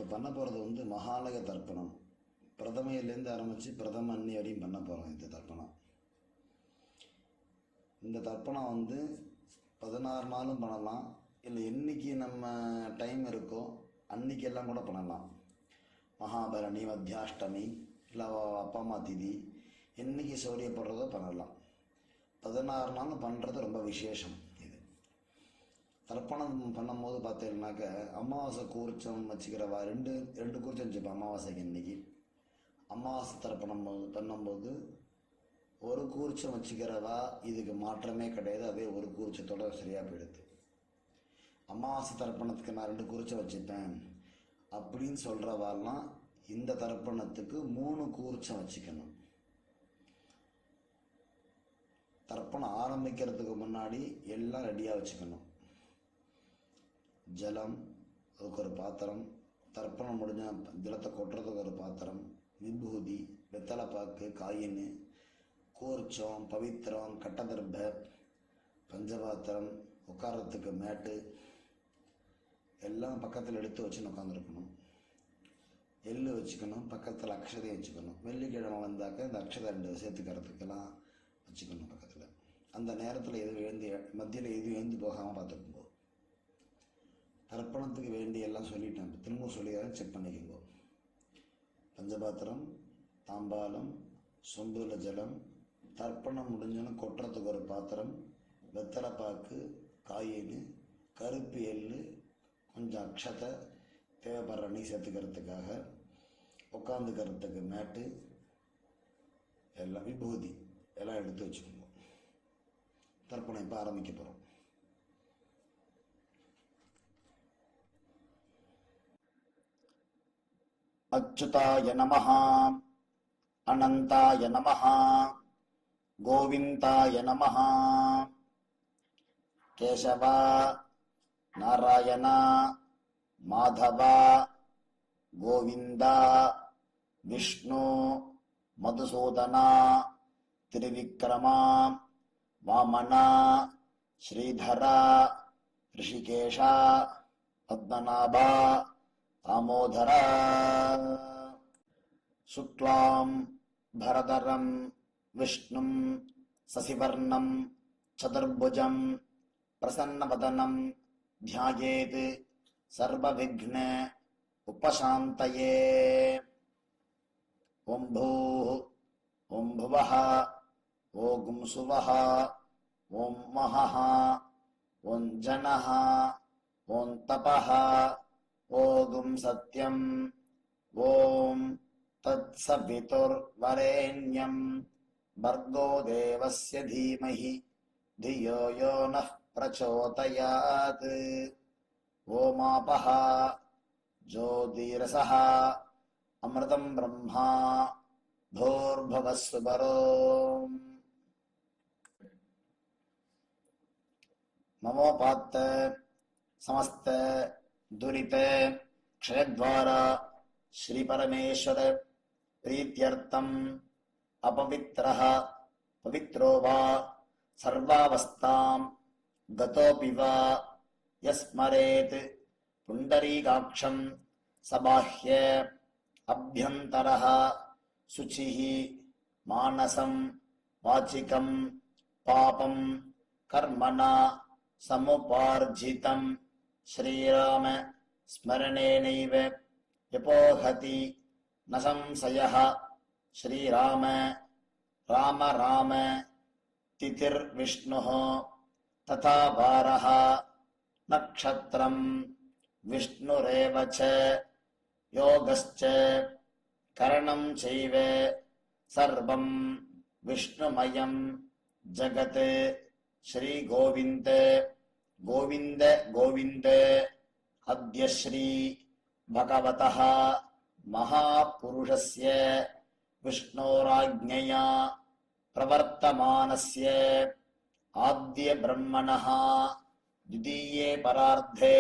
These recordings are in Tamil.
இப்போ பண்ண போகிறது வந்து மகாலய தர்ப்பணம். பிரதமையிலேருந்து ஆரம்பித்து பிரதம அன்னி வரையும் பண்ண போகிறோம். இந்த தர்ப்பணம் வந்து 16 நாளும் பண்ணலாம், இல்லை என்னைக்கு நம்ம டைம் இருக்கோ அன்னைக்கெல்லாம் கூட பண்ணலாம். மகாபரணி, மத்தியாஷ்டமி, இல்லை அப்பா அம்மா திதி, என்னைக்கு சௌரியப்படுறதோ பண்ணலாம். 16 நாளும் பண்ணுறது ரொம்ப விசேஷம். இது தர்ப்பணம் பண்ணும்போது பார்த்தீங்கன்னாக்க அமாவாசை கூர்ச்சம் வச்சுக்கிறவா ரெண்டு கூர்ச்சம் வச்சுப்பேன். அமாவாசைக்கு இன்னைக்கு அமாவாசை தர்ப்பணம் பண்ணும்போது ஒரு கூர்ச்சம் வச்சுக்கிறவா இதுக்கு மாற்றமே கிடையாது. அதே ஒரு கூர்ச்சத்தோட சரியாக போயிடுது. அமாவாசை தர்ப்பணத்துக்கு நான் 2 கூர்ச்சம் வச்சுப்பேன் அப்படின்னு சொல்கிறவாலாம் இந்த தர்ப்பணத்துக்கு 3 கூர்ச்சம் வச்சுக்கணும். தர்ப்பணம் ஆரம்பிக்கிறதுக்கு முன்னாடி எல்லாம் ரெடியாக வச்சுக்கணும். ஜலம், அதுக்கு ஒரு பாத்திரம், தர்ப்பணம் முடிஞ்ச ஜலத்தை கொட்டுறதுக்கு ஒரு பாத்திரம், விபூதி, வெத்தலைப்பாக்கு, காயின், கூர்ச்சம், பவித்திரம், கட்டதர்ப, பஞ்சபாத்திரம், உட்காரத்துக்கு மேட்டு எல்லாம் பக்கத்தில் எடுத்து வச்சுன்னு உட்காந்துருக்கணும். எள்ளு வச்சுக்கணும், பக்கத்தில் அக்ஷதையை வச்சுக்கணும். வெள்ளிக்கிழமை வந்தாக்க இந்த அக்ஷதை 2 சேர்த்துக்கிறதுக்கெல்லாம் வச்சுக்கணும் பக்கத்தில். அந்த நேரத்தில் மத்தியில் எதுவும் எழுந்து போகாமல் பார்த்துக்குங்கோ. தர்ப்பணத்துக்கு வேண்டிய எல்லாம் சொல்லிட்டேன், திரும்ப சொல்லிடுறேன், செக் பண்ணிக்கோங்க. பஞ்சபாத்திரம், தாம்பாலம், சொம்புல ஜலம், தர்ப்பணம் முடிஞ்சோன்னு கொட்டுறதுக்கு ஒரு பாத்திரம், வெத்தலைப்பாக்கு, காயின், கருப்பு எள்ளு, கொஞ்சம் அக்ஷதை, தேவைப்படுற நீ சேர்த்துக்கிறதுக்காக, உட்காந்துக்கிறதுக்கு மேட்டு, எல்லாம் விபூதி எல்லாம் எடுத்து வச்சுக்கோங்க. தர்ப்பணம் இப்போ ஆரம்பிக்க போகிறோம். அச்சுதாய நமஹ, அனந்தாய நமஹ, கோவிந்தாய நமஹ. கேசவ, நாராயண, மாதவ, கோவிந்த, விஷ்ணு, மதுசூதன, திரிவிக்ரம, வாமன, ஸ்ரீதர, ரிஷிகேஷ, பத்மநாப, தாமோதர. சுக்லாம் பரதரம் விஷ்ணும் சசிவர்ணம் சதுர்புஜம் பிரசன்னவதனம் த்யாயேத் சர்வவிக்ன உபசாந்தயே. ஓம் பூः ஓம் புவः ஓம் சுவः ஓம் மஹः ஓம் ஜனः ஓம் தபः ஓம் சத்யம் ஓம் தத்சவிதுர்வரேண்யம் भर्गो देवस्य धीमहि धियो यो नः प्रचोदयात्. ओमापः ज्योतिरसः अमृतं ब्रह्मा भूर्भुवस्सुवरो. ममोपात्त समस्त दुरित क्षयद्वार श्री परमेश्वर प्रीत्यर्थम अपवित्रः पवित्रो वा सर्वावस्थां गतोऽपि वा यस्मरेत् पुण्डरीकाक्षं सबाह्य अभ्यन्तरः शुचिः मानसं वाचिकं पापं कर्मणा समुपार्जितं श्रीराम स्मरणेनैव यपोहति न संशयः. श्रीराम राम राम तिथिर्विष्णुः तथा वारः नक्षत्रं विष्णुरेव च योगश्च करणं चैव सर्वं विष्णुमयं जगत्. श्री गोविन्द गोविन्द गोविन्द. अद्य श्री भगवतः महापुरुषस्य विष्णोराज्ञया प्रवर्तमानस्य आद्य ब्रह्मणः द्वितीये परार्धे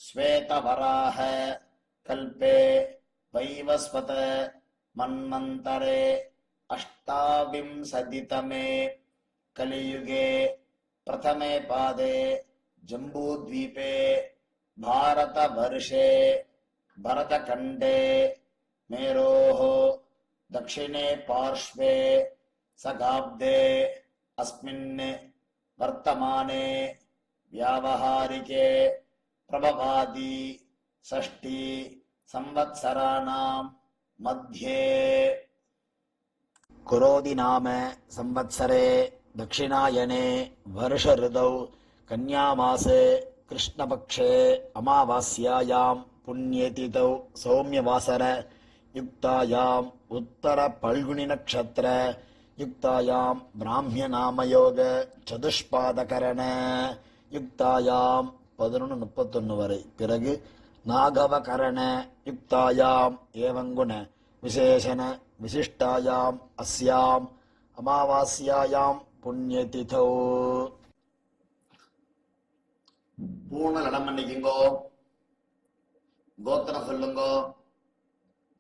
श्वेतवराह कल्पे वैवस्वत मन्वन्तरे अष्टाविंशतितमे कलियुगे प्रथमे पादे जम्बूद्वीपे भारतवर्षे भरतखण्डे मेरोः दक्षिणे पार्श्वे सगाब्दे अस्मिन् वर्तमाने व्यावहारिके प्रभवादि षष्ठी संवत्सराणां मध्ये कुरोदि नाम संवत्सरे दक्षिणायने वर्ष ऋतौ कन्यामासे कृष्णपक्षे अमावास्यायां पुण्यतिथौ सौम्यवासर युक्तायाम् उत्तर पल्गुनी नक्षत्र युक्तायां ब्राह्म्यनामयोग चतुष्पादकरण युक्तायां 11:31 வரை பிறகு नागवकरण युक्तायाम् एवं गुण विशेषण विशिष्टायाम् अस्याम् अमावास्यायाम् पुण्यतिथौ பூர்ண நடம் பண்ணிக்குங்கோ. கோத்திரம் சொல்லுங்கோ.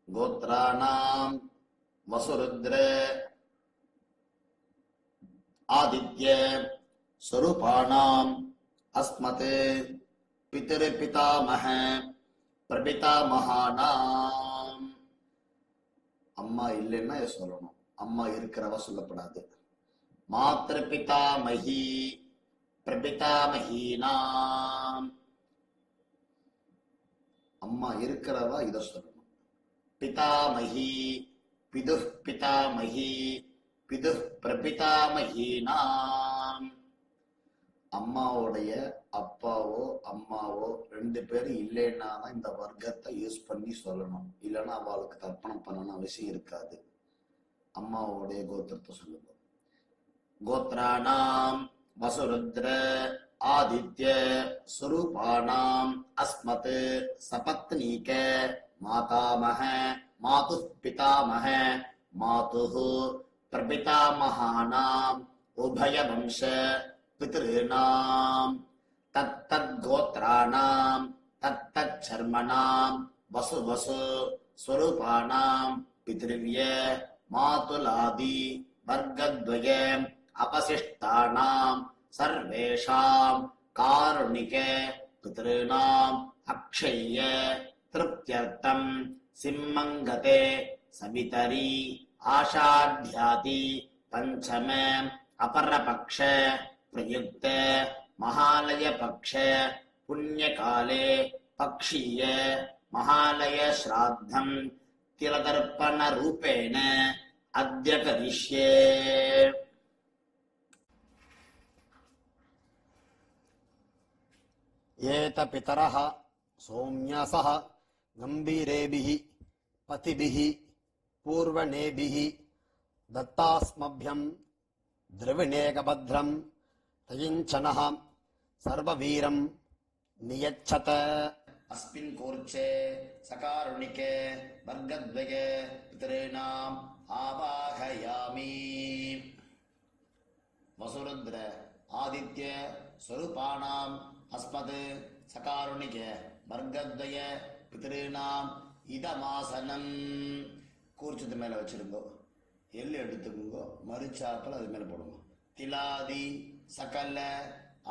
கோத்ராணாம் வசுருத்ர ஆதித்ய ஸ்வரூபாணாம் அஸ்மத் பிதர்பிதாமஹ பிரபிதாமஹானாம். அம்மா இல்லைன்னா சொல்லணும், அம்மா இருக்கிறவ சொல்லப்படாது. மாத்ருபிதாமஹி பிரபிதாமஹீனாம். அம்மா இருக்கிறவ இத சொல்லணும். பிதாமஹி பிதுஹ் பிதாமஹி பிதுஹ் பிரபிதாமஹீனாம். அம்மாவுடைய அப்பாவோ அம்மாவோ 2 பேரும் இல்லைன்னா தான் இந்த வர்க்கத்தை யூஸ் பண்ணி சொல்லணும். இல்லைன்னா அவளுக்கு தர்ப்பணம் பண்ணணும் அவசியம் இருக்காது. அம்மாவுடைய கோத்திரத்தை சொல்லுங்க. கோத்ராணாம் வசுருத்ர ஆதித்ய ஸ்வரூபாணாம் அஸ்மத் சபத்னீக மாதாமஹ மாதுஹ் பிதாமஹ மாதுஹ் பிரபிதாமஹானாம் உபயவம்ச பித்ருணாம் தத்தத் கோத்ராணாம் தத்தத் சர்மணாம் வசு வசு ஸ்வரூபாணாம் பித்ருவ்ய மாதுலாதி வர்க்கத்வய अपशिष्टानां सर्वेषां कारुणिक पितॄणां अक्षय्य तृप्त्यर्थं सिम्मङ्गते सवितरी आषाढ्याति पंचम अपरपक्ष प्रयुक्त महालय पक्ष पुण्यकाले पक्षीय महालय श्राद्धं तिलतर्पण रूपेण अद्य करिष्ये. एत पितरः सौम्यासः गंभीरेभिः पतिभिः पूर्वनेभिः दत्तास्मभ्यं द्रविणेकभद्रं तयिञ्चनः सर्ववीरं नियच्छत. अस्मिन् कोर्चे सकारुणिके वर्गद्वय पितॄणाम् आवाहयामि. वसुरुद्र आदित्य स्वरूपाणाम् अस्मत् सकारुणिक वर्गद्वय पितॄणाम् இதமாசனம். கூர்ச்சத்து மேல வச்சிருங்கோ. எள்ளு எடுத்துக்குங்கோ. மறுச்சாப்பல் அது மேல போடுங்க. திலாதி சகல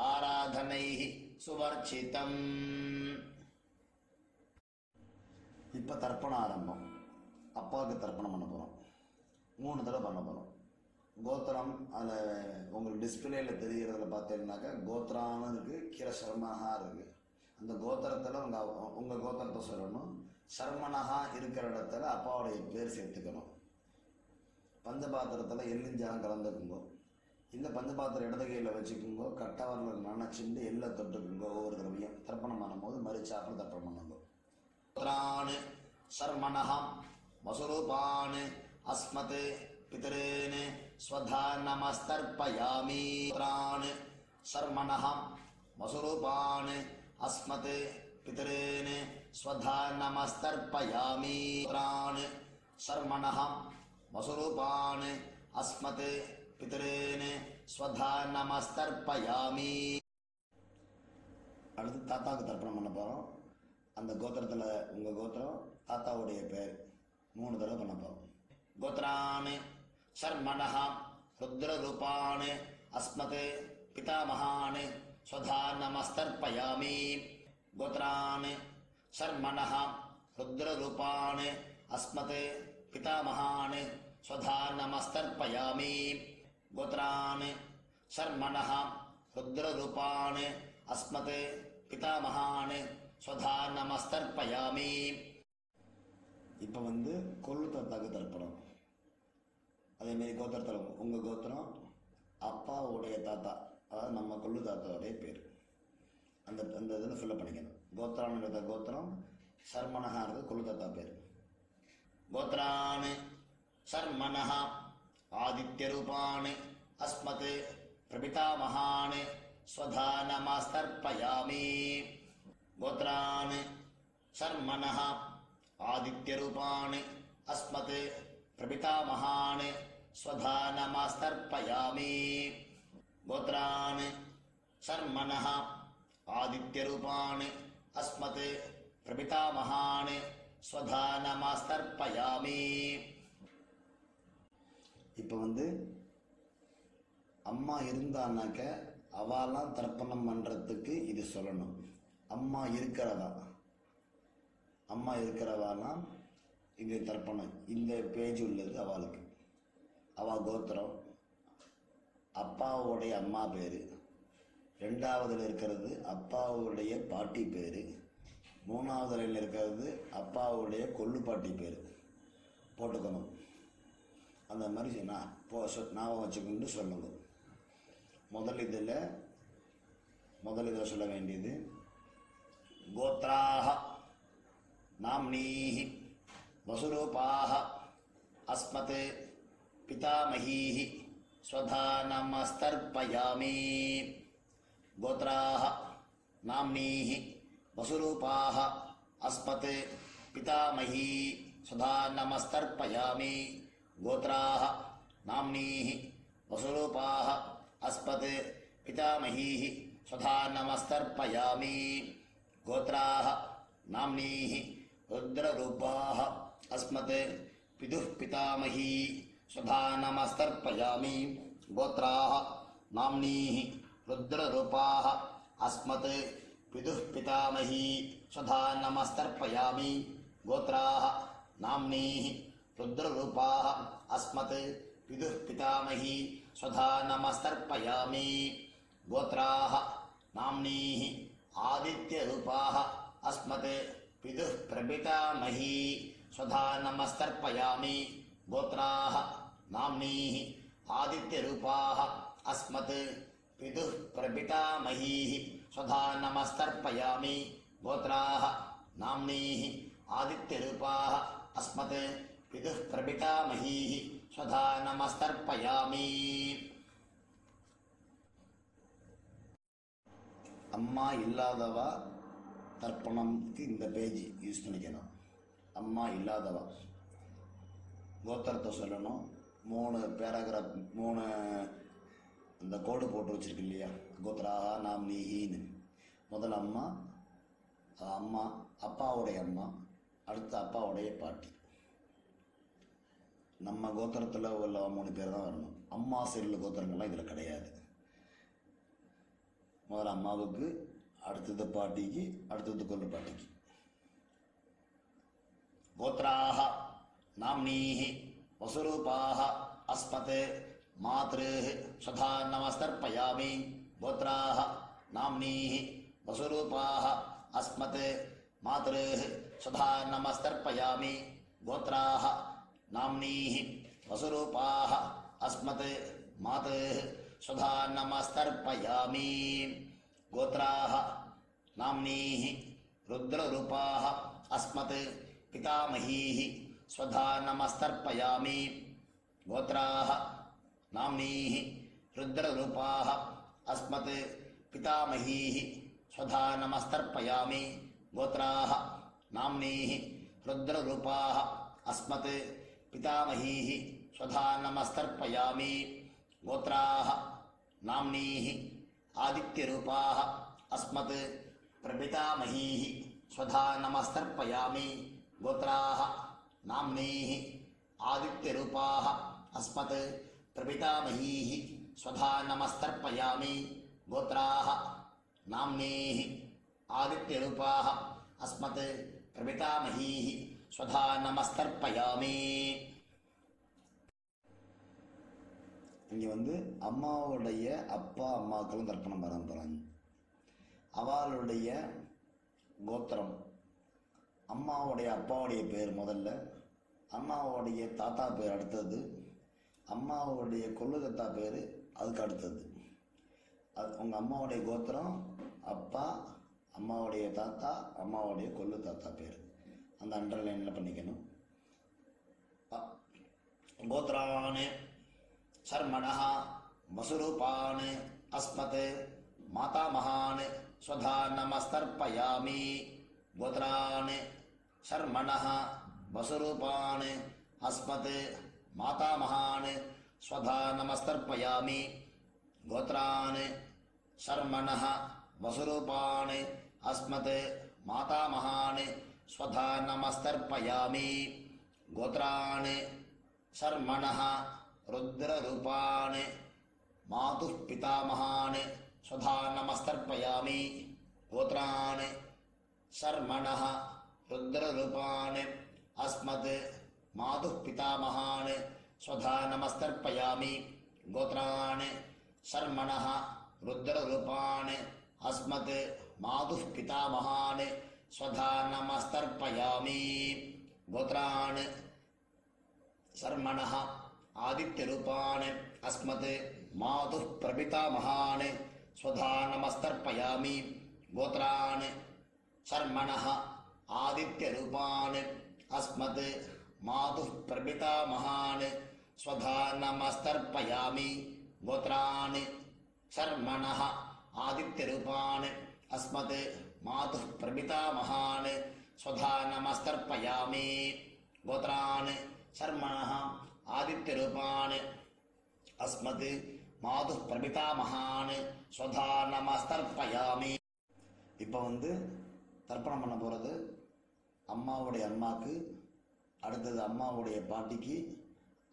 ஆராதனை சுவர்ச்சிதம். இப்ப தர்ப்பணம் ஆரம்பம். அப்பாவுக்கு தர்ப்பணம் பண்ண போறோம். 3 தடவை பண்ண போறோம். கோத்திரம் அதில் உங்களுக்கு டிஸ்பிளேல தெரிகிறதுல பார்த்தீங்கன்னாக்கா கோத்திரான்னு இருக்கு, கீரை சர்மனஹா இருக்கு. அந்த கோத்திரத்தில் உங்கள் கோத்திரத்தை சொல்லணும். சர்மனஹா இருக்கிற இடத்துல அப்பாவுடைய பேர் சேர்த்துக்கணும். பஞ்சபாத்திரத்தில் எள்ளிஞ்சாலம் கலந்துக்குங்கோ. இல்லை பஞ்சபாத்திரம் இடது கையில் வச்சுக்குங்கோ. கட்டவரில் நினச்சிட்டு எள்ளை தொட்டுக்குங்கோ. ஒவ்வொரு தடவையும் தர்ப்பணம் பண்ணும்போது மறுச்சாப்பில் தர்ப்பணம் பண்ணுங்கோ. கோத்ரான் சர்மனஹா வசுரூபான் அஸ்மத் பிதॄன் स्वधा नमस्तर्पयामि. पुत्रान् शर्मणः वसुरूपान् अस्मत् पितॄन् स्वधा नमस्तर्पयामि. पुत्रान् शर्मणः वसुरूपान् अस्मत् पितॄन् स्वधा नमस्तर्पयामि. அடுத்து தாத்தாவுக்கு தர்ப்பணம் பண்ண போகிறோம். அந்த கோத்திரத்தில் உங்கள் கோத்திரம் தாத்தாவுடைய பேர் 3 தடவை பண்ண போகிறோம். கோத்ரான் शर्मणः रुद्ररूपान् अस्मत् पितामहान् स्वधा नमस्तर्पयामि. गोत्रान् शर्मणः रुद्ररूपान् अस्मत् पितामहान् स्वधा नमस्तर्पयामि गोत्रान् शर्मणः रुद्ररूपान् अस्मत् पितामहान् स्वधा नमस्तर्पयामि இப்போ கொள்ளு தாத்தாக்கு தர்ப்பணம். அதேமாரி கோத்திரத்தில் உங்கள் கோத்திரம் அப்பாவுடைய தாத்தா, அதாவது நம்ம கொள்ளு தாத்தாவுடைய பேர், அந்த இதில் ஃபில்லப் பண்ணிக்கணும். கோத்திரான்றது கோத்திரம், சர்மனஹான்றது கொள்ளு தாத்தா பேர். கோத்ரான் சர்மனஹ ஆதித்யரூபான் அஸ்மத் பிரபிதாமகான் ஸ்வதா நமஸ்தர்ப்பயாமி கோத்ரான் சர்மனஹ आदित्यरूपान् अस्मत् प्रपितामहान् स्वधा नमस्तर्पयामि गोत्रान् शर्मणः आदित्यरूपान् अस्मत् प्रपितामहान् स्वधा नमस्तर्पयामि இப்போ அம்மா இருந்தானாக்க அவெல்லாம் தர்ப்பணம் பண்ணுறதுக்கு இது சொல்லணும். அம்மா இருக்கிறவானா இங்கே தர்ப்பணம், இந்த பேஜ் உள்ளது அவளுக்கு. அவள் கோத்திரம், அப்பாவுடைய அம்மா பேர், ரெண்டாவதில் இருக்கிறது அப்பாவுடைய பாட்டி பேர், மூணாவது லைனில் இருக்கிறது அப்பாவுடைய கொள்ளு பாட்டி பேர் போட்டுக்கணும். அந்த மாதிரி ஞாபகம் வச்சுக்கிட்டு சொல்லுங்க. முதல் இதில் சொல்ல வேண்டியது கோத்ராஹ नाम्नीः वसुरूपाः अस्मत् पितामहीः स्वधा नमस्तर्पयामि गोत्राः नाम्नीः वसुरूपाः अस्मत् पितामही स्वधा नमस्तर्पयामि गोत्राः नाम्नीः वसुरूपाः अस्मत् पितामहीः स्वधा नमस्तर्पयामि गोत्राः नाम्नीः रुद्ररूपाः अस्मत् पितुः पितामही स्वधा नमस्तर्पयामि गोत्राः नाम्नीः रुद्ररूपाः अस्मत् पितुः पितामही स्वधा नमस्तर्पयामि गोत्राः नाम्नीः रुद्ररूपाः अस्मत् पितुः पितामही स्वधा नमस्तर्पयामि गोत्राः नाम्नीः आदित्यरूपाः अस्मत् पितुः प्रपितामही स्वधा नमस्तर्पयामि गोत्राः नाम्नीः आदित्यरूपाः अस्मत् पितुः प्रपितामहीः स्वधा नमस्तर्पयामि गोत्राः नाम्नीः आदित्यरूपाः अस्मत् पितुः प्रपितामहीः स्वधा नमस्तर्पयामि अम्मा इल्लादवा தர்ப்பணம்க்கு இந்த பேஜ் யூஸ் பண்ணிக்கணும். அம்மா இல்லாதவா கோத்திரத்தை சொல்லணும். 3 பேராகிராஃப் 3 அந்த கோடு போட்டு வச்சிருக்கு இல்லையா, கோத்ராஹா நாம்னீஹின்னு. முதல் அம்மா, அப்பாவுடைய அம்மா, அடுத்து அப்பாவுடைய பாட்டி. நம்ம கோத்திரத்தில் உள்ள 3 பேர் தான் வரணும். அம்மா சைடில் கோத்திரங்கள்லாம் இதில் கிடையாது. முதல்ல அம்மாவுக்கு, அடுத்தது பாட்டிக்கு, அடுத்தது கொள்ளு பாட்டிக்கு. गोत्राः नाम्नीः वसुरूपाः अस्मत् मातृः स्वधा नमस्तर्पयामि गोत्राः नाम्नीः वसुरूपाः अस्मत् मातृः स्वधा नमस्तर्पयामि गोत्राः नाम्नीः वसुरूपाः अस्मत् मातृः स्वधा नमस्तर्पयामि गोत्राः नाम्नीः रुद्ररूपाः अस्मत् पितामहीः स्वधा नमस्तर्पयामि गोत्राः नाम्नीः रुद्ररूपाः अस्मत् पितामहीः स्वधा नमस्तर्पयामि गोत्राः नाम्नीः रुद्ररूपाः अस्मत् पितामहीः स्वधा नमस्तर्पयामि गोत्राः नाम्नीः आदित्यरूपाः अस्मत् प्रपितामहीः स्वधा नमस्तर्पयामि गोत्राः नाम्नीः आदित्यरूपाः अस्मत् प्रपितामहीः स्वधा नमस्तर्पयामि गोत्राः नाम्नीः आदित्यरूपाः अस्मत् प्रपितामहीः स्वधा நமஸ்தர்ப்பயாமி. இங்கே வந்து அம்மாவுடைய அப்பா அம்மாக்களும் தர்ப்பணம் பரம்பராங்க. அவளுடைய கோத்திரம், அம்மாவுடைய அப்பாவுடைய பேர் முதல்ல, அம்மாவுடைய தாத்தா பேர் அடுத்தது, அம்மாவுடைய கொள்ளு தாத்தா பேர் அதுக்கு அடுத்தது. அது உங்கள் அம்மாவுடைய கோத்திரம், அப்பா, அம்மாவுடைய தாத்தா, அம்மாவுடைய கொள்ளு தாத்தா பேர் அந்த அண்டர்லைனில் பண்ணிக்கணும். கோத்ரான் சர்மணः வசுரூபான் அஸ்மத் மாதாமகான் ஸ்வதா நமஸ்தர்ப்பயாமி. கோத்ரான் சர்மணः வசுரூபான் அஸ்மத் மாதாமகான் ஸ்வதா நமஸ்தர்ப்பயாமி. கோத்ரான் சர்மணः வசுரூபான் அஸ்மத் மாதாமகான் ஸ்வதா நமஸ்தர்ப்பயாமி. கோத்ரான் சர்மணः ருத்ரரூபான் மாதுः பிதாமகான் ஸ்வதா நமஸ்தர்ப்பயாமி. கோத்ரான் சர்மணः ருத்ரரூபான் அஸ்மத் மாதுः பிதாமகான் ஸ்வதா நமஸ்தர்ப்பயாமி. கோத்ரான் சர்மணः ருத்ரரூபான் அஸ்மத் மாதுः பிதாமகான் ஸ்வதா நமஸ்தர்ப்பயாமி. கோத்ரான் சர்மணः ஆதித்யரூபான் அஸ்மத் மாதுः பிரபிதாமகான் ஸ்வதா நமஸ்தர்ப்பயாமி. கோத்ரான் சர்மணः ஆதித்யரூபான் அஸ்மத் மாதுः பிரபிதாமகான் ஸ்வதா நமஸ்தர்ப்பயாமி. கோத்ரான் சர்மணः ஆதித்யரூபான் அஸ்மத் மாதுः பிரபிதாமகான் ஸ்வதா நமஸ்தர்ப்பயாமி. கோத்ரான் சர்மணः ஆதித்யரூபான் அஸ்மத் மாதுः பிரபிதாமகான் ஸ்வதா நமஸ்தர்ப்பயாமி. இப்போ வந்து தர்ப்பணம் பண்ண போகிறது அம்மாவுடைய அம்மாவுக்கு, அடுத்தது அம்மாவுடைய பாட்டிக்கு,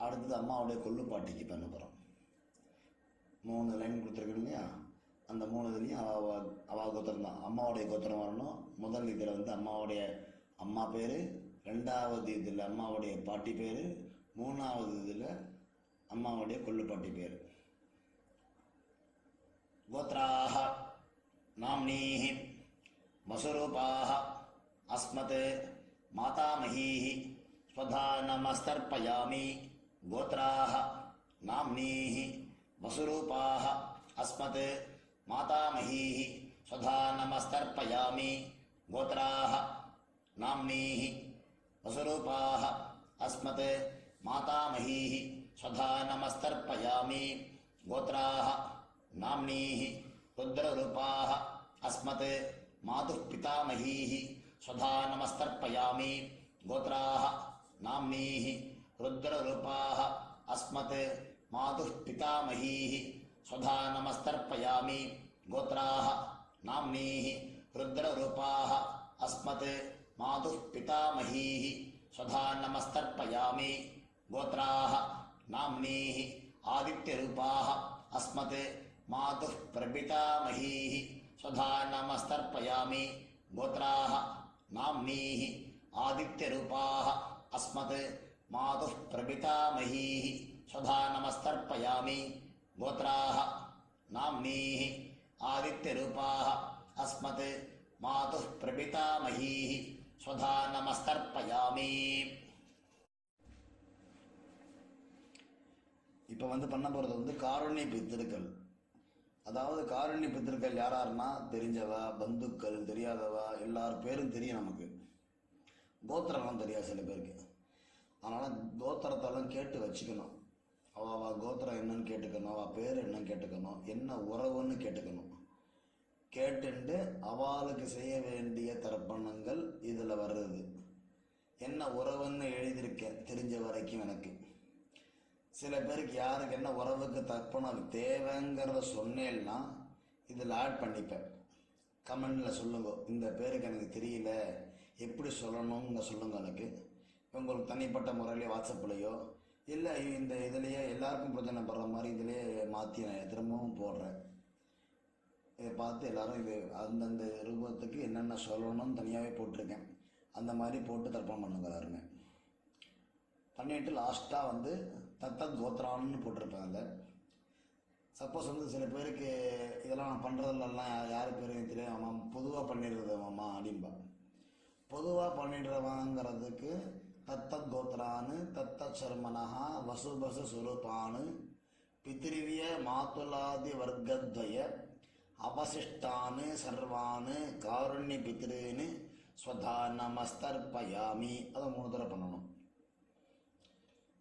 அடுத்தது அம்மாவுடைய கொள்ளு பாட்டிக்கு பண்ண போகிறோம். 3 லைன் கொடுத்துருக்கணும் இல்லையா, அந்த 3 இதுலேயும் அவள் கோத்திரம் தான், அம்மாவுடைய கோத்திரம் வரணும். முதல் இதில் வந்து அம்மாவுடைய அம்மா பேர், 2வது இதில் அம்மாவுடைய பாட்டி பேர், 3வது இதில் அம்மாவுடைய கொள்ளு பாட்டி பேர். கோத்ராஹ நாம்னீஹி வசுரூபாஹ அஸ்மத் மாதாமஹீஹி ஸ்வதா நமஸ்தர்ப்பயாமி. கோத்ராஹ நாம்னீஹி வசுரூபாஹ அஸ்மத் மாதாமஹீஹி ஸ்வதா நமஸ்தர்ப்பயாமி. கோத்ராஹ நாம்னீஹி வசுரூபாஹ அஸ்மத் மாதாமஹீஹி ஸ்வதா நமஸ்தர்ப்பயாமி. கோத்ராஹ நாம்னீஹி ருத்ரரூபாஹ அஸ்மத் மாதுः பிதாமஹீஹி ஸ்வதா நமஸ்தர்ப்பயாமி. கோத்ராஹ நாம்னீஹி ருத்ரரூபாஹ அஸ்மத் மாதுः பிதாமஹீஹி ஸ்வதா நமஸ்தர்ப்பயாமி. கோத்ராஹ நாம்னீஹி ருத்ரரூபாஹ அஸ்மத் மாதுः பிதாமஹீஹி ஸ்வதா நமஸ்தர்ப்பயாமி. கோத்ராஹ நாம்னீஹி ஆதித்யரூபாஹ அஸ்மத் மாதுः பிரபிதாமஹீஹி ஸ்வதா நமஸ்தர்ப்பயாமி. கோத்ராஹ நாம்னீஹி ஆதித்யரூபாஹ அஸ்மத் மாதுः பிரபிதாமஹீஹி ஸ்வதா நமஸ்தர்ப்பயாமி. கோத்ராஹ நாம்னீஹி ஆதித்யரூபாஹ அஸ்மத் மாதுः பிரபிதாமஹீஹி ஸ்வதா நமஸ்தர்ப்பயாமி. இப்போ வந்து பண்ண போகிறது வந்து காருண்ய பித்திருக்கள். அதாவது காருண்ய பித்திருக்கள் யாராருன்னா தெரிஞ்சவா, பந்துக்கள், தெரியாதவா, எல்லார் பேரும் தெரியும் நமக்கு. கோத்திரம்லாம் தெரியாது சில பேருக்கு. அதனால் கோத்திரத்தெல்லாம் கேட்டு வச்சுக்கணும். அவள் கோத்திரம் என்னன்னு கேட்டுக்கணும், அவள் பேர் என்னன்னு கேட்டுக்கணும், என்ன உறவுன்னு கேட்டுக்கணும். கேட்டுண்டு அவளுக்கு செய்ய வேண்டிய தர்ப்பணங்கள் இதில் வர்றது. என்ன உறவுன்னு எழுதியிருக்கேன் தெரிஞ்ச வரைக்கும் எனக்கு. சில பேருக்கு யாருக்கு என்ன உறவுக்கு தர்ப்பணம் தேவைங்கிறத சொன்னேன்னா இதில் ஆட் பண்ணிப்பேன். கமெண்டில் சொல்லுங்க, இந்த பேருக்கு எனக்கு தெரியல, எப்படி சொல்லணுங்க சொல்லுங்க. எனக்கு உங்களுக்கு தனிப்பட்ட முறையிலே வாட்ஸ்அப்லேயோ இல்லை இந்த இதுலேயே எல்லாருக்கும் பிரச்சனை படுற மாதிரி இதிலே மாற்றி நான் திரும்பவும் போடுறேன். இதை பார்த்து எல்லாரும் இது அந்தந்த ரூபத்துக்கு என்னென்ன சொல்லணும்னு தனியாகவே போட்டிருக்கேன். அந்த மாதிரி போட்டு தர்ப்பணம் பண்ணுங்க எல்லாருமே. பண்ணிட்டு லாஸ்ட்டாக வந்து தத்தத் கோத்ரான்னு போட்டிருப்பேன். அதில் சப்போஸ் வந்து சில பேருக்கு இதெல்லாம் நான் பண்ணுறதுலலாம் யார் பேரும் தெரியும், ஆமாம் பொதுவாக பண்ணிடுறது மாமா அப்படின்பா. பொதுவாக பண்ணிடுறவாங்கிறதுக்கு தத்தத் கோத்ரான்னு தத்தத் சர்மனஹா வசுபசு சுரூபானு பித்ருவிய மாத்துலாதி வர்க்கத்வய அவசிஷ்டானு சர்வானு காருண்ய பித்ருன்னு ஸ்வதா நமஸ்தர்ப்பயாமி. அதை 3 தடவை பண்ணணும்.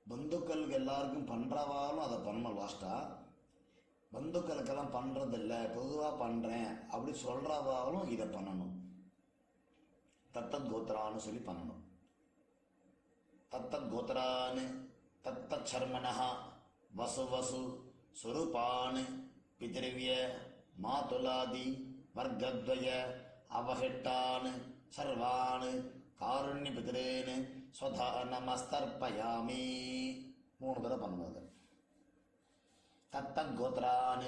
பந்துக்களுக்கு எல்லாருக்கும் பண்ணுறவாலும் அதை பண்ணணும். லாஸ்ட்டாக பந்துக்களுக்கெல்லாம் பண்ணுறதில்ல, பொதுவாக பண்ணுறேன் அப்படி சொல்கிறவாலும் இதை பண்ணணும். தத்தத் கோத்ரான்னு சொல்லி பண்ணணும். தத்தத் கோத்ரான்னு தத்தத் சர்மனஹா வசு வசு சுரூபானு பித்ருவிய மாதுலாதி வர்க்கத்வய அவஹிட்டான் சர்வான் காருண்ய பித்ரேன் ஸ்வதா நமஸ்தர்ப்பயாமி. 3 தடவை பண்ணுவது. தத்தத் கோத்ரான்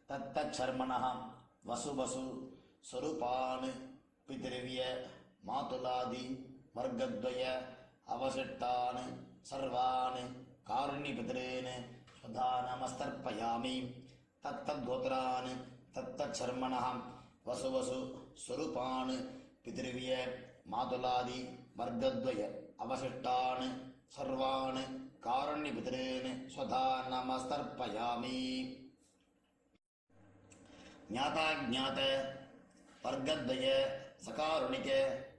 தத்தத் சர்மனஹ வசு வசு ஸ்வரூபான் பித்ருவிய மாதுலாதி வர்க்கத்வய அவசிஷ்டான் சர்வான் காருண்ய பித்ரேன் ஸ்வதா நமஸ்தர்ப்பயாமி. தத்தத் கோத்ரான் தத்தத் சர்மனஹ வசு வசு ஸ்வரூபான் பித்ருவிய மாதுலாதி வர்க்கத்வய அவசிஷ்டான் சர்வான் காருண்ய பித்ரேன் ஸ்வதா நமஸ்தர்ப்பயாமி. ஞாதா ஞாத வர்க்கத்வய சகாருணிக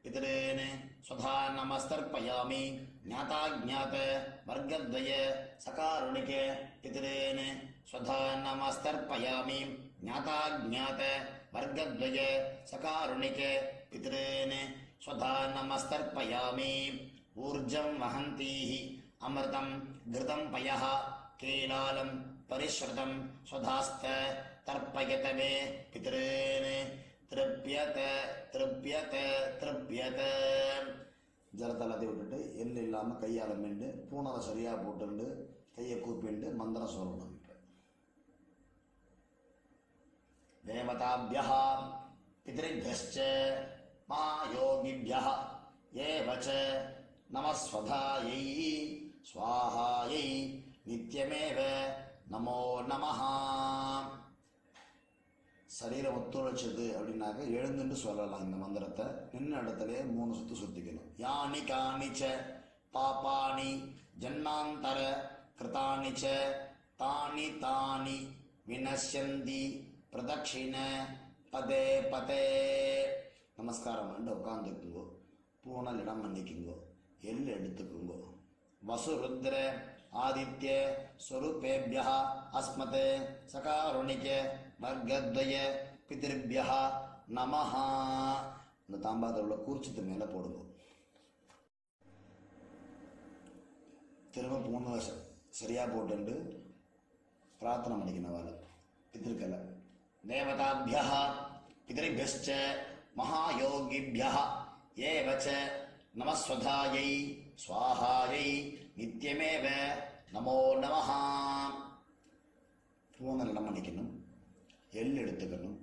பித்ரேன் ஸ்வதா நமஸ்தர்ப்பயாமி. ஞாதா ஞாத வர்க்கத்வய சகாருணிக பித்ரேன் ஸ்வதா நமஸ்தர்ப்பயாமி. ஞாதா ஞாத வர்க்கத்வய சகாருணிக பித்ரேன் ஸ்வதா நமஸ்தர்ப்பயாமி. ஊர்ஜம் வஹந்தீஹ அமிர்தம் கிருதம் பயஹ கேலாலம் பரிஸ்ருதம் ஸ்வதாஸ்த தர்ப்பயத மே பித்ரேன் திருப்யத திருப்யத திருப்யத. ஜலத்தை எல்லாத்தையும் விட்டுட்டு எள்ளு இல்லாமல் கையால் மிண்டு பூனரை சரியாக போட்டுண்டு கையை கூப்பிண்டு மந்திரம் சொல்லணும். தேவதாபியः பித்ருभ्यश्च மகாயோகிभ्यः ஏவ ச நமஸ்வதாயை ஸ்வாஹாயை நித்யமேவ நமோ நமஹ. சரீரம் ஒத்துழைச்சது அப்படின்னாக்க எழுந்துட்டு சொல்லலாம் இந்த மந்திரத்தை. நின்ன இடத்துலயே 3 சுத்து சுத்திக்கணும். யானி காணிச்ச பாபானி ஜன்மாந்தர கிருதானி ச தானி தானி வினஷ்யந்தி பிரதட்சிண பதே பதே. நமஸ்காரம் பண்ணி உட்காந்துக்குங்கோ. பூனல் இடம் பண்ணிக்குங்கோ. எள்ளு எடுத்துக்குங்கோ. வசுருத்ர ஆதித்ய ஸ்வரூபேபியः அஸ்மத் சகாருணிக வர்க்கத்வய பித்ருभ्यः நமஹ. இந்த தாம்பாத்தில் உள்ள கூர்ச்சத்து மேலே போடுங்க. திரும்ப பூனை சரியாக போட்டு பிரார்த்தனை பண்ணிக்கணும். வேலை பித்திருக்கலை. தேவதாபியः பித்ருभ्यश्च மகாயோகிभ्यः ஏவ ச நமஸ்வதாயை ஸ்வாஹாயை நித்யமேவ நமோ நமஹ. பூனை இடம் பண்ணிக்கணும். எள்ளு எடுத்துக்கணும்.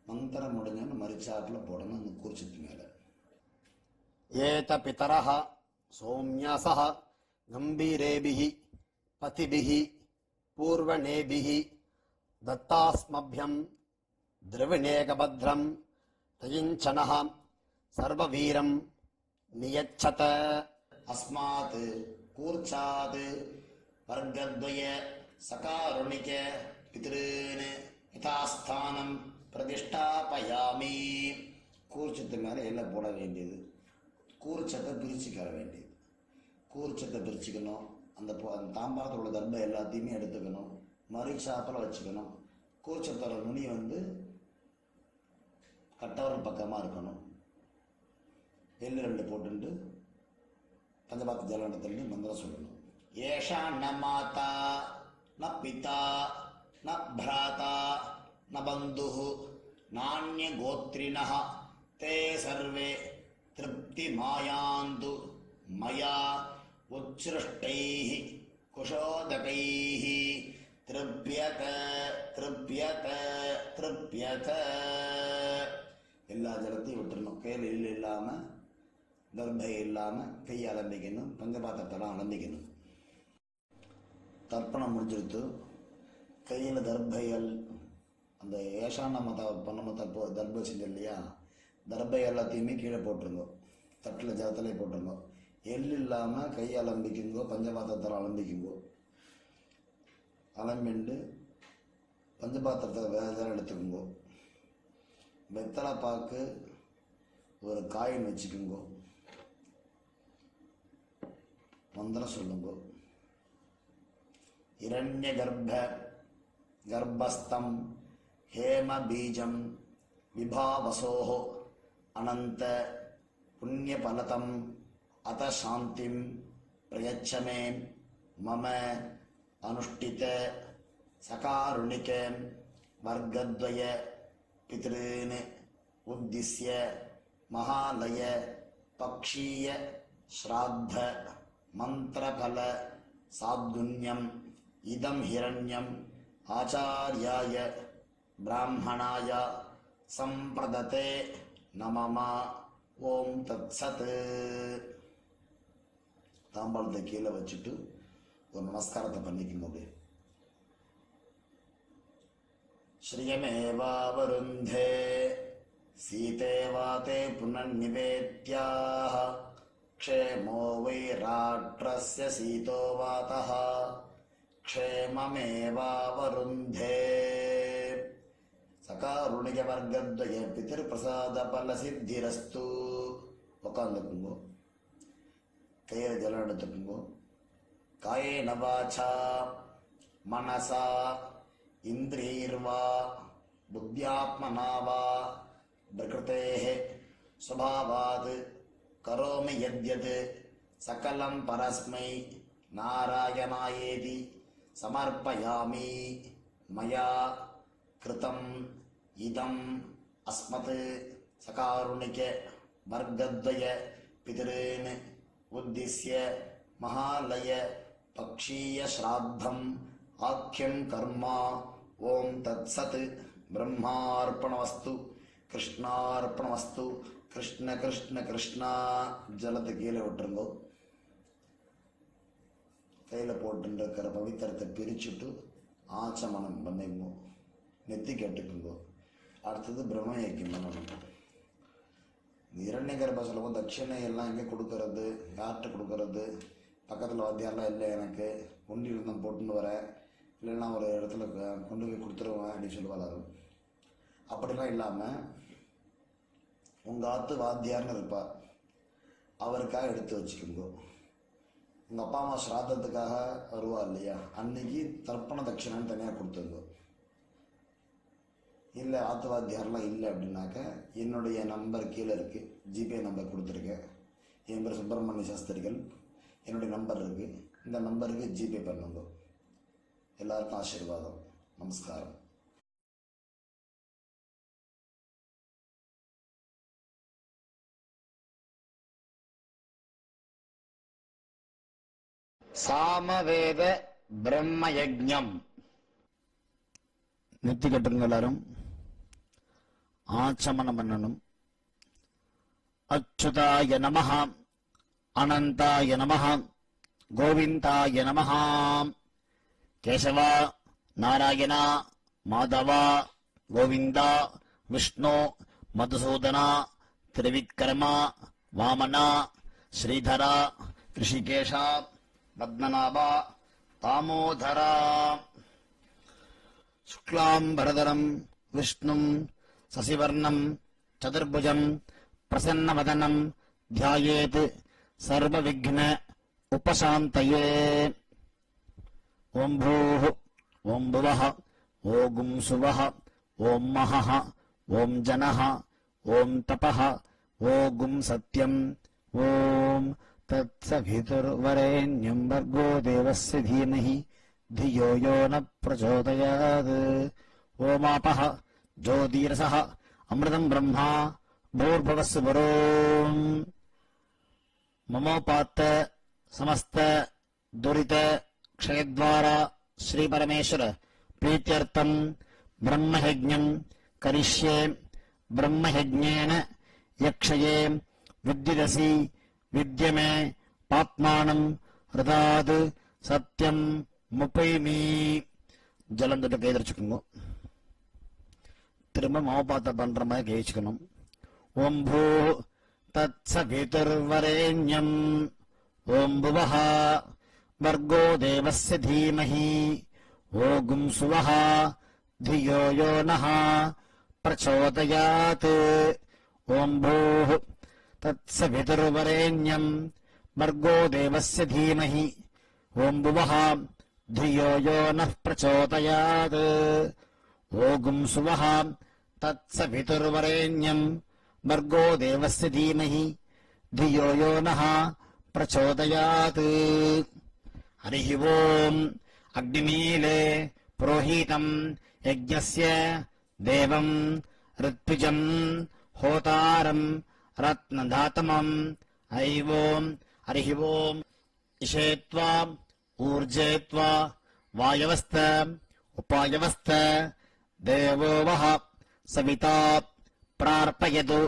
மந்திரம் முடிஞ்சோன்னு மரிச்சாப்பில் போடணும் அந்த குறிச்சிட்டு மேலே. ஏத பிதரஹ சௌம்யாசஹ கம்பீரேபிஹ பதிபிஹ பூர்வணேபிஹ தத்தாஸ்மப்யம் திரவிணேகபத்ரம் தயிஞ்சனஹ சர்வவீரம் நியச்சத. அஸ்மாத் கூர்ச்சாத் வர்க்கத்வய சகாருணிக பித்ரேன் யதாஸ்தானம் பிரதிஷ்டாபயாமி. கூர்ச்சத்து மேலே எல்லாம் போட வேண்டியது. கூர்ச்சத்தை பிரிச்சுக்கிற வேண்டியது. கூர்ச்சத்தை பிரிச்சுக்கணும். அந்த தாம்பாரத்தில் உள்ள தர்பை எல்லாத்தையுமே எடுத்துக்கணும். மரிச்சாப்பில் வச்சுக்கணும். கூர்ச்சத்தோட நுனி வந்து கட்டவரல் பக்கமாக இருக்கணும். எள்ளு 2 போட்டு பஞ்சபாத்தி ஜலம் எடுத்துட்டு மந்திரம் சொல்லணும். ஏஷா ந மாதா ந பிதா ந பிராதா ந பந்து நானிய கோத்ரிணः தே சர்வே திருப்தி மாயாந்து மயா உச்ருஷ்டைः குஷோதகைः திருப்யத திருப்யத திருப்யத. எல்லா ஜலத்தையும் விட்டுறணும். கையில் எள்ளு இல்லாமல், கர்ப்பை இல்லாமல் கையை அலம்பிக்கணும். பஞ்சபாத்திரத்தெல்லாம் அலம்பிக்கணும். தர்ப்பணம் முடிஞ்சிருத்து. கையில் தர்பைகள், அந்த ஏஷான மத பண்ணும்போது தர்பை செஞ்சு இல்லையா, தர்பை எல்லாத்தையுமே கீழே போட்டுருங்க. தட்டில் ஜலத்திலே போட்டுருங்க. எள் இல்லாமல் கையை அலம்பிக்குங்கோ, பஞ்சபாத்திரத்தில் அலம்பிக்குங்கோ. அலம்பிண்டு பஞ்சபாத்திரத்தை வேறு எடுத்துக்குங்கோ. வெத்தலை பாக்கு ஒரு காயின் வச்சுக்குங்கோ. மந்திரம் சொல்லுங்கோ. இரண்ய கர்ப்பஸ்தம் ஹேம பீஜம் விபாவசோஹோ அனந்த புண்ணியபலதம் அத சாந்திம் பிரயச்சமே மம அனுஷ்டித சகாருணிக வர்க்கத்வய பித்ருன் உத்திஸ்ய மகாலய பக்ஷீய ஸ்ராத்த மந்திரபல சாத்குண்யம் இதம் ஹிரண்யம் ஆச்சார்யாய பிராமணாய சம்பிரததே நமமா. ஓம் தத் சத். தாம்பாளத்தை கீழே வச்சுட்டு ஒரு நமஸ்காரத்தை பண்ணிக்கணும். ஸ்ரீயமேவாவருந்தே சீதேவாதே புனர்நிவேத்யாஹ க்ஷேமோ வைராட்ரஸ்ய சீதோ வாதஹ க்ஷேமமேவாவருந்தே. சகாருணிக வர்க்கத்வய பிதிர்பிரசாத பல சித்திரஸ்து. உட்காந்துக்குங்கோ. கையில் ஜலம் எடுத்துக்குங்கோ. காயேன வாசா மனசா இந்திரியைர்வா புத்தியாத்மனா வா பிரகிருதேஹ ஸ்வபாவாத் கரோமி யத்யத் சகலம் பரஸ்மை நாராயணாயேதி சமர்ப்பயாமி. மயா கிருதம் இதம் அஸ்மத் சகாருணிக வர்க்கத்வய பித்ருன் உத்திஸ்ய மகாலய பக்ஷீய ஸ்ராத்தம் ஆக்கியம் கர்மா. ஓம் தத் சத். பிரம்மார்ப்பணமஸ்து கிருஷ்ணார்ப்பணமஸ்து. கிருஷ்ண கிருஷ்ண கிருஷ்ணா. ஜலத்தை கீழே விட்டுருங்கோ. கையில் போட்டுருக்கிற பவித்திரத்தை பிரிச்சுட்டு ஆச்சமனம் பண்ணிங்கோ. நெத்தி கேட்டுக்குங்கோ. அடுத்தது பிரம்மயக்கியம் பண்ணணும். இரண்ய கர்ப்ப சொல்லுவோம். தட்சிணை எல்லாம் எங்கே கொடுக்கறது, யார்கிட்ட கொடுக்கறது? பக்கத்தில் வாத்தியாரெலாம் இல்லை, எனக்கு கொண்டு இருந்தேன் போட்டுன்னு வரேன், இல்லைன்னா ஒரு இடத்துல கொண்டு போய் கொடுத்துருவேன் அப்படின்னு சொல்லுவாள். அப்படிலாம் இல்லாமல் உங்கள் ஆத்து வாத்தியார்னு இருப்பார், அவருக்காக எடுத்து வச்சுக்கோங்க. உங்கள் அப்பா அம்மா ஸ்ராத்தத்துக்காக வருவா இல்லையா, அன்னைக்கு தர்ப்பண தட்சிணான்னு தனியாக கொடுத்துருங்க. இல்லை ஆத்து வாத்தியாரெலாம் இல்லை அப்படின்னாக்க என்னுடைய நம்பர் கீழே இருக்குது, ஜிபே நம்பர் கொடுத்துருக்கேன். என் பேர் சுப்பிரமணிய சாஸ்திரிகள், என்னுடைய நம்பர் இருக்குது, இந்த நம்பருக்கு ஜிபே பண்ணுங்க. எல்லாருக்கும் ஆசீர்வாதம். நமஸ்காரம். சாமவேத பிரம்மயஜ்ஞம். நெத்தி கட்டுங்க எல்லாரும். ஆச்சமனம் பண்ணணும். அச்சுதாய நமஹ, அனந்தாய நமஹ, கோவிந்தாய நமஹ. கேசவா, நாராயணா, மாதவா, கோவிந்தா, விஷ்ணு, மதுசூதனா, திரிவிக்ரமா, வாமனா, ஸ்ரீதரா, ரிஷிகேஷா, பத்மநாபா, தாமோதரா. சுக்லாம்பரதரம் விஷ்ணும் சசிவர்ணம் சதுர்புஜம் பிரசன்னவதனம் த்யாயேத் சர்வவிக்ன உபசாந்தயே. ஓம் பூः ஓம் புவः ஓம் சுவः ஓம் மஹः ஓம் ஜனः ஓம் தபः ஓம் சத்யம். ஓம் தத்சவிதுர்வரேண்யம் வர்கோ தேவஸ்ய தீமஹி धियो यो न प्रचोदयात्. ओमापः ज्योतिरसः अमृतम् ब्रह्मा भूर्भुवस्सु वरोम्. ममोपात्त समस्त दुरित क्षयद्वारा श्रीपरमेश्वर प्रीत्यर्थं ब्रह्मयज्ञं करिष्ये ब्रह्मयज्ञेन यक्षये विद्युदसि विद्यमे पाप्मानं हृदाद् सत्यं मुपैमि ஜலம் தொட்டு கை தரிச்சுக்கோங்க. திரும்ப மோபாத்த பண்ற மாதிரி கழிச்சுக்கணும். ஓம் பூ தத் சவிதுர்வரேண்யம் ஓம் புவஹ வர்கோ தேவஸ்ய தீமஹி ஓகும் சுவஹ धियो यो नः प्रचोदयात्. ओम भूः तत्सवितुर्वरेण्यं भर्गो देवस्य धीमहि ओम भुवः धियो यो नः प्रचोदयात्. ओगुं सुवः तत्सवितुर्वरेण्यं भर्गो देवस्य धीमहि धियो यो नः प्रचोदयात्. हरिः ओम् अग्निमीले पुरोहितं यज्ञस्य देवं ऋत्विजं होतारं रत्नधातमं ऐवोम् हरिः ओम् इषेत्वा ऊर्जेत्वा वायवस्थ उपायवस्थ देवो वः सविता प्रार्पयतु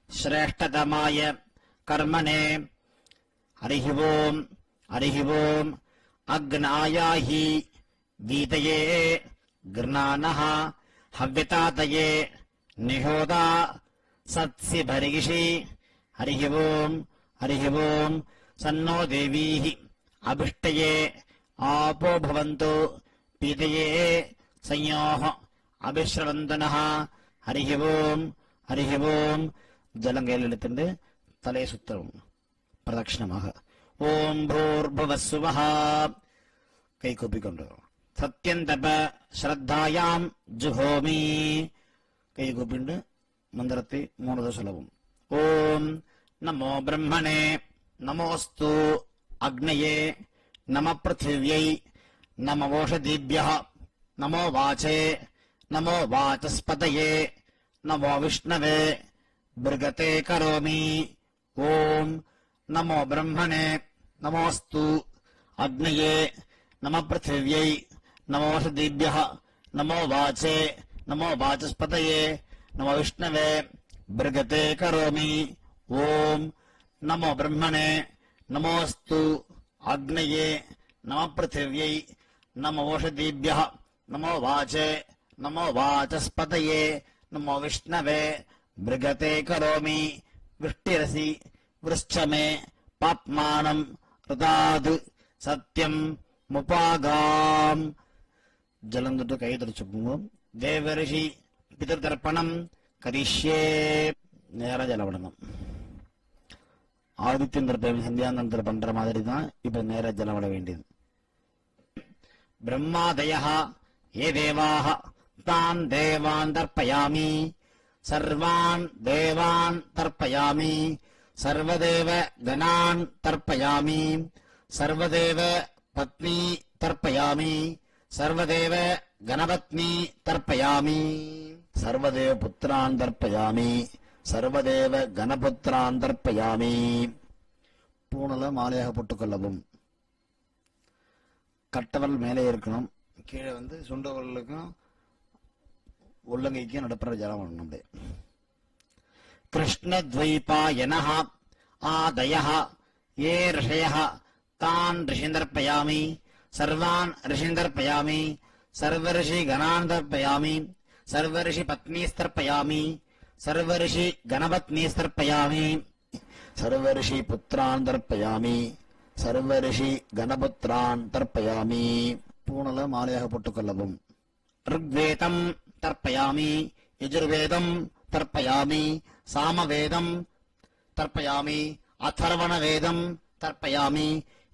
श्रेष्ठतमाय कर्मणे. हरिः ओम् अग्नायाहि गीतये गृणानः हव्यतातये निहोदा सत्सि भरिषि. हरिः ओम् सन्नो देवीः अभिष्टये आपो भवन्तु पीतये संयोः अभिश्रवन्तु नः. हरिः ओम् जलं கையிலெடுத்து தலையை சுத்தவும் பிரதட்சிணமாக. ஓம் பூர்புவः சுவः கை கூப்பிக்கொண்டு சத்யந்தப ஸ்ரத்தாயாம் ஜுஹோமி கை கூப்பிண்டு மந்திரத்தை 3 தடவை சொல்லவும். ஓம் நமோ பிரம்மணே நமோஸ்து அக்னயே நம பிருथिव्यै நம ஓஷதீभ्यः நமோ வாசே நமோ வாசஸ்பதயே நமோ விஷ்ணவே பிருகதே கரோமி. ஓம் நமோ பிரம்மணே நமோஸ்து அக்னயே நம பிருथिव्यै நமோ ஓஷதீभ्यः நமோ வாசே நமோ வாசஸ்பதயே நமோ விஷ்ணவே பிருகதே கரோமி. ஓம் நமோ பிரம்மணே நமோஸ்து அக்னயே நம பிருथिव्यै நமோ ஓஷதீभ्यः நமோ வாசே நமோ வாசஸ்பதயே நமோ விஷ்ணவே பிருகதே கரோமி. விஷ்டிரசி விருஷ்சமே பாப்மானம் ருதாது சத்யம் முபாகாம் ஜலம் தொட்டு கை தொடச்சுக்கோங்க. தேவரிஷி பிதர்தர்ப்பணம் கரிஷ்யே நேர ஜலவிடணும். ஆதித்யந்திர சந்தியானந்தர் பண்ற மாதிரி தான் இப்ப நேர ஜலம் விட வேண்டியது. பிரம்மாதயः ये देवाः तान् देवान् तर्पयामि सर्वान् देवान् तर्पयामि सर्वदेव गणान् तर्पयामि सर्वदेव पत्नी तर्पयामि सर्वदेव गणपत्नी तर्पयामि सर्वदेव पुत्रान् तर्पयामि सर्वदेव गणपुत्रान् तर्पयामि. பூணல மாலையாக போட்டுக்கொள்ளவும். கட்டவல் மேலே இருக்கணும். கீழே சுண்டவர்களுக்கும் உள்ளங்கைக்கும் நடுப்புற ஜலம் வரணும். கிருஷ்ணத்வைபாயனः ஆதயः ये ऋषयः तान् ऋषीन् तर्पयामि सर्वान् ऋषीन् तर्पयामि सर्वऋषि गणान् तर्पयामि सर्वऋषि पत्नीस्तर्पयामि सर्वऋषि गणपत्नीस्तर्पयामि सर्वऋषि पुत्रान् तर्पयामि सर्वऋषि गणपुत्रान् तर्पयामि. பூணல மாலையாக போட்டுக்கொள்ளவும். ऋग्वेदं तर्पयामि यजुर्वेदं तर्पयामि सामवेदं तर्पयामि अथर्वणवेदं तर्पयामि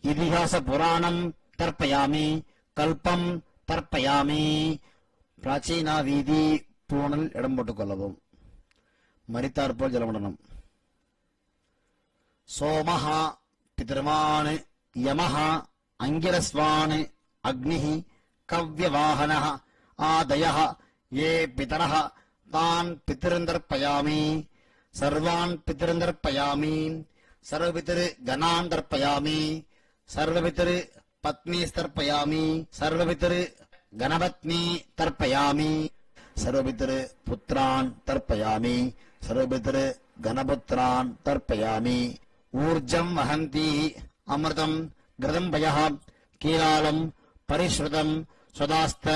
इतिहास पुराणं तर्पयामि कल्पं तर्पयामि. பிராச்சீனா வீதி பூணல் இடம் போட்டுக்கொள்ளவும். மரித்தார் போல் ஜலமிடணும். சோமஹ பிதர்மான் யமஹ அங்கிரஸ்வான் अग्निः कव्यवाहनः आदयः ये पितरः तान् पितॄन् तर्पयामि सर्वान् पितॄन् तर्पयामि सर्वपितृ गणान् तर्पयामि सर्वपितृ பத்னி தர்ப்பயாமி சர்வபிதர் கணபத்னி தர்ப்பயாமி சர்வபிதர் புத்ரான் தர்ப்பயாமி சர்வபிதர் கணபுத்ரான் தர்ப்பயாமி ஊர்ஜம் வஹந்தி அமிர்தம் கிருதம்பயः கீலாலம் பரிஸ்ருதம் சதாஸ்த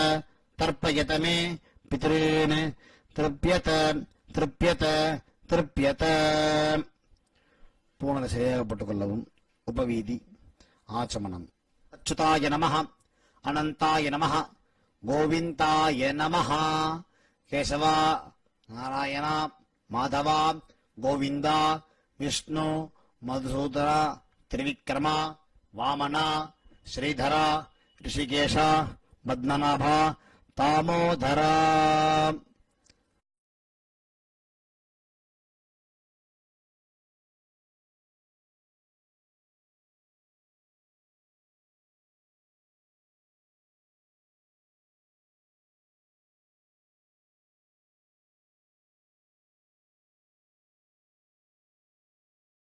தர்ப்பயத மே பித்ரீன் திருப்யத திருப்யத திருப்யத. பூனலை சரியாகப்பட்டுக் கொள்ளவும். உபவீதி ஆச்சமனம். அச்சுதாய நமः அனந்தாய நமः கோவிந்தாய நமः. கேசவா நாராயண மாதவா கோவிந்தா விஷ்ணு மதுசூதரா திரிவிக்ரமா வாமனா ஸ்ரீதரா ரிஷிகேஷா பத்மநாபா தாமோதரா.